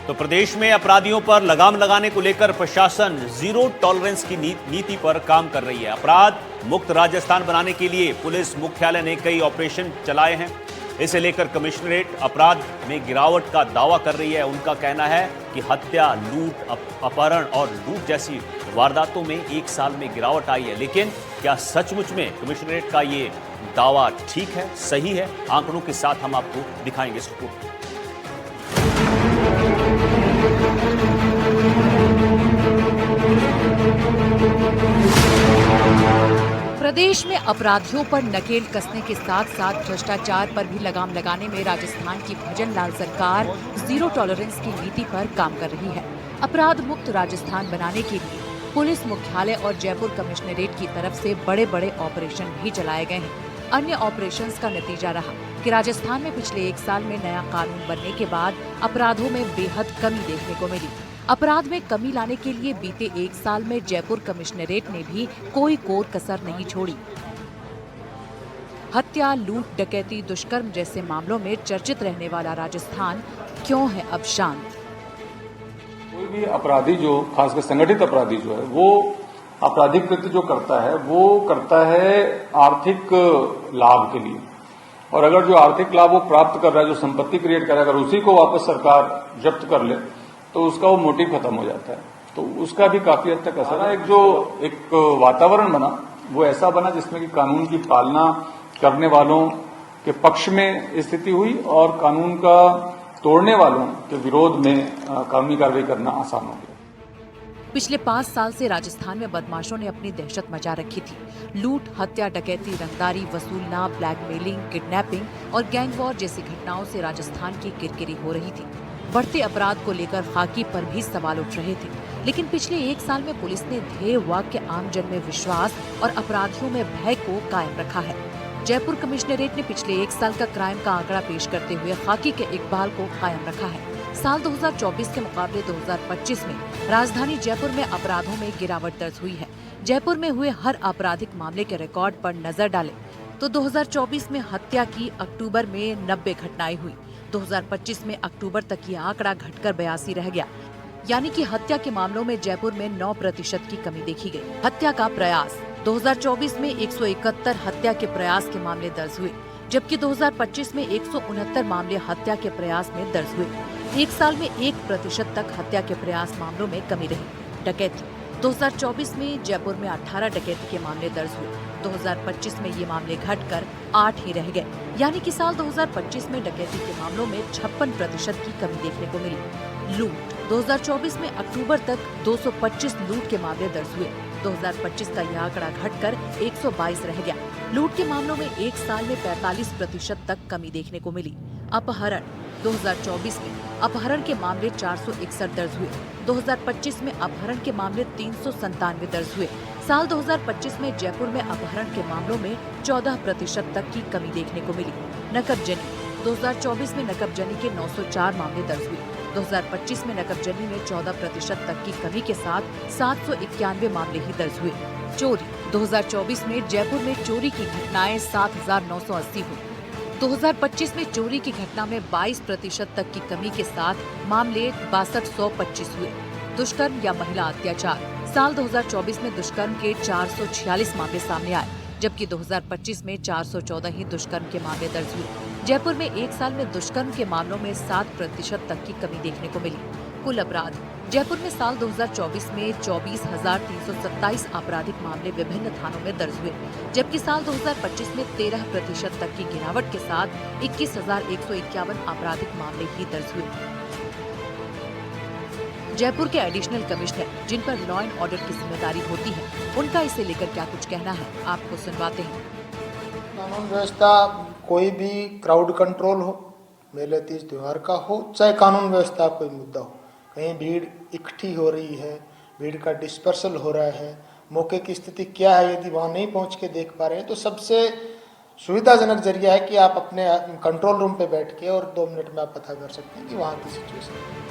तो प्रदेश में अपराधियों पर लगाम लगाने को लेकर प्रशासन जीरो टॉलरेंस की नीति पर काम कर रही है। अपराध मुक्त राजस्थान बनाने के लिए पुलिस मुख्यालय ने कई ऑपरेशन चलाए हैं। इसे लेकर कमिश्नरेट अपराध में गिरावट का दावा कर रही है। उनका कहना है कि हत्या, लूट, अपहरण और लूट जैसी वारदातों में एक साल में गिरावट आई है। लेकिन क्या सचमुच में कमिश्नरेट का ये दावा ठीक है, सही है? आंकड़ों के साथ हम आपको दिखाएंगे इस रिपोर्ट। प्रदेश में अपराधियों पर नकेल कसने के साथ साथ भ्रष्टाचार पर भी लगाम लगाने में राजस्थान की भजन लाल सरकार जीरो टॉलरेंस की नीति पर काम कर रही है। अपराध मुक्त राजस्थान बनाने के लिए पुलिस मुख्यालय और जयपुर कमिश्नरेट की तरफ से बड़े बड़े ऑपरेशन भी चलाए गए हैं। अन्य ऑपरेशंस का नतीजा रहा कि राजस्थान में पिछले एक साल में नया कानून बनने के बाद अपराधों में बेहद कमी देखने को मिली। अपराध में कमी लाने के लिए बीते एक साल में जयपुर कमिश्नरेट ने भी कोई कोर कसर नहीं छोड़ी। हत्या, लूट, डकैती, दुष्कर्म जैसे मामलों में चर्चित रहने वाला राजस्थान क्यों है अब शांत? कोई भी अपराधी जो, खासकर संगठित अपराधी जो है, वो आपराधिक कृत्य जो करता है वो करता है आर्थिक लाभ के लिए। और अगर जो आर्थिक लाभ वो प्राप्त कर रहा है, जो संपत्ति क्रिएट कर रहा है, अगर उसी को वापस सरकार जब्त कर ले तो उसका वो मोटिव खत्म हो जाता है। तो उसका भी काफी हद तक असर है। एक वातावरण बना, वो ऐसा बना जिसमें कि कानून की पालना करने वालों के पक्ष में स्थिति हुई और कानून का तोड़ने वालों के विरोध में कानूनी कार्रवाई करना आसान हो गया। पिछले 5 साल से राजस्थान में बदमाशों ने अपनी दहशत मचा रखी थी। लूट, हत्या, डकैती, रंगदारी वसूलना, ब्लैकमेलिंग, किडनैपिंग और गैंग वॉर जैसी घटनाओं से राजस्थान की किरकिरी हो रही थी। बढ़ते अपराध को लेकर खाकी पर भी सवाल उठ रहे थे। लेकिन पिछले एक साल में पुलिस ने ध्येय वाक्य आम जन में विश्वास और अपराधियों में भय को कायम रखा है। जयपुर कमिश्नरेट ने पिछले एक साल का क्राइम का आंकड़ा पेश करते हुए खाकी के इकबाल को कायम रखा है। साल 2024 के मुकाबले 2025 में राजधानी जयपुर में अपराधों में गिरावट दर्ज हुई है। जयपुर में हुए हर आपराधिक मामले के रिकॉर्ड पर नजर डालें तो 2024 में हत्या की अक्टूबर में 90 घटनाएं हुई। 2025 में अक्टूबर तक ये आंकड़ा घटकर 82 रह गया। यानी कि हत्या के मामलों में जयपुर में 9% की कमी देखी गई। हत्या का प्रयास 2024 में 171 हत्या के प्रयास के मामले दर्ज हुए, जबकि 2025 में 169 मामले हत्या के प्रयास में दर्ज हुए। एक साल में 1% तक हत्या के प्रयास मामलों में कमी रही। डकैती 2024 में जयपुर में 18 डकैती के मामले दर्ज हुए। 2025 में ये मामले घटकर 8 ही रह गए। यानी कि साल 2025 में डकैती के मामलों में 56% की कमी देखने को मिली। लूट 2024 में अक्टूबर तक 225 लूट के मामले दर्ज हुए। 2025 का यह आंकड़ा घटकर 122 रह गया। लूट के मामलों में एक साल में 45% तक कमी देखने को मिली। अपहरण 2024 में अपहरण के मामले 461 दर्ज हुए। 2025 में अपहरण के मामले 397 दर्ज हुए। साल 2025 में जयपुर में अपहरण के मामलों में 14% तक की कमी देखने को मिली। नकबजनी 2024 में नकबजनी के 904 मामले दर्ज हुए। 2025 में नकबजनी में 14% तक की कमी के साथ 791 मामले ही दर्ज हुए। चोरी 2024 में जयपुर में चोरी की घटनाएं 7,980 हुई। 2025 में चोरी की घटना में 22% तक की कमी के साथ मामले 6225 हुए। दुष्कर्म या महिला अत्याचार साल 2024 में दुष्कर्म के 446 मामले सामने आए, जबकि 2025 में 414 ही दुष्कर्म के मामले दर्ज हुए। जयपुर में एक साल में दुष्कर्म के मामलों में 7% तक की कमी देखने को मिली। कुल अपराध जयपुर में साल 2024 में 24,327 आपराधिक मामले विभिन्न थानों में दर्ज हुए, जबकि साल 2025 में 13% तक की गिरावट के साथ 21,151 आपराधिक मामले ही दर्ज हुए। जयपुर के एडिशनल कमिश्नर, जिन पर लॉ एंड ऑर्डर की जिम्मेदारी होती है, उनका इसे लेकर क्या कुछ कहना है, आपको सुनवाते हैं। कानून व्यवस्था कोई भी क्राउड कंट्रोल हो, मेले तीज त्योहार का हो, चाहे कानून व्यवस्था कोई मुद्दा हो, कहीं भीड़ इकट्ठी हो रही है, भीड़ का डिस्पर्सल हो रहा है, मौके की स्थिति क्या है, यदि वहाँ नहीं पहुँच के देख पा रहे हैं तो सबसे सुविधाजनक जरिया है कि आप अपने कंट्रोल रूम पे बैठ के और 2 मिनट में आप पता कर सकते हैं कि वहाँ की सिचुएशन है।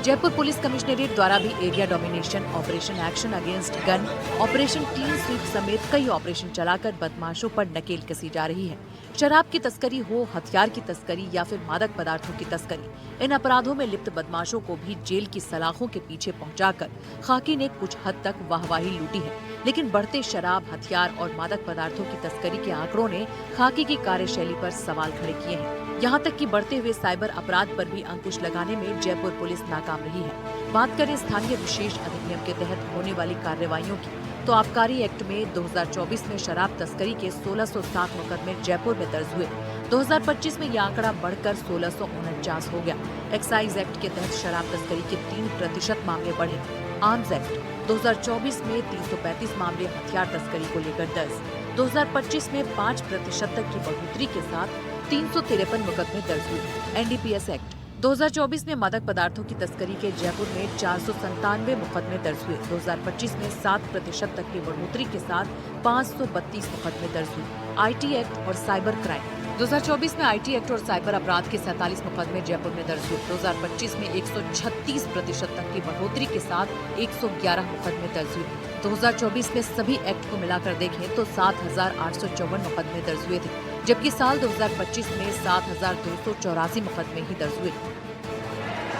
जयपुर पुलिस कमिश्नरेट द्वारा भी area domination, operation action against gun, operation clean sweep समेत कई ऑपरेशन चलाकर बदमाशों पर नकेल कसी जा रही है। शराब की तस्करी हो, हथियार की तस्करी या फिर मादक पदार्थों की तस्करी, इन अपराधों में लिप्त बदमाशों को भी जेल की सलाखों के पीछे पहुंचाकर खाकी ने कुछ हद तक वाहवाही लूटी है। लेकिन बढ़ते शराब, हथियार और मादक पदार्थों की तस्करी के आंकड़ों ने खाकी की कार्यशैली पर सवाल खड़े किए हैं। यहाँ तक कि बढ़ते हुए साइबर अपराध पर भी अंकुश लगाने में जयपुर पुलिस नाकाम रही है। बात करें स्थानीय विशेष अधिनियम के तहत होने वाली कार्रवाइयों की, तो आबकारी एक्ट में 2024 में शराब तस्करी के 1607 मुकदमे जयपुर में दर्ज हुए। 2025 में यह आंकड़ा बढ़कर 1649 हो गया। एक्साइज एक्ट के तहत शराब तस्करी के 3% मामले बढ़े। आर्म्स एक्ट 2024 में 335 मामले हथियार तस्करी को लेकर दर्ज। 2025 में 5% तक की बढ़ोतरी के साथ 353 मुकदमे दर्ज हुए। एनडीपीएस एक्ट 2024 में मादक पदार्थों की तस्करी के जयपुर में 497 मुकदमे दर्ज हुए। 2025 में 7% तक की बढ़ोतरी के साथ 532 मुकदमे दर्ज हुए। आईटी एक्ट और साइबर क्राइम 2024 में आईटी एक्ट और साइबर अपराध के 47 मुकदमे जयपुर में दर्ज हुए। 2025 में 136% तक की बढ़ोतरी के साथ 111 मुकदमे दर्ज हुए। 2024 में सभी एक्ट को मिलाकर देखें तो 7,854 मुकदमे दर्ज हुए थे, जबकि साल 2025 में 7,284 मुकदमे ही दर्ज हुए।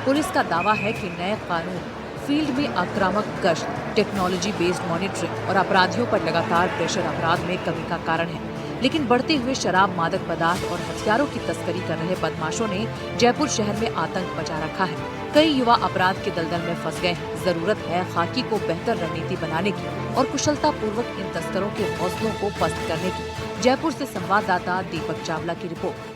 पुलिस का दावा है कि नए कानून फील्ड में आक्रामक गश्त, टेक्नोलॉजी बेस्ड मॉनिटरिंग और अपराधियों पर लगातार प्रेशर अपराध में कमी का कारण है। लेकिन बढ़ते हुए शराब, मादक पदार्थ और हथियारों की तस्करी कर रहे बदमाशों ने जयपुर शहर में आतंक मचा रखा है। कई युवा अपराध के दलदल में फंस गए हैं। जरूरत है खाकी को बेहतर रणनीति बनाने की और कुशलता पूर्वक इन तस्करों के हौसलों को पस्त करने की। जयपुर से संवाददाता दीपक चावला की रिपोर्ट।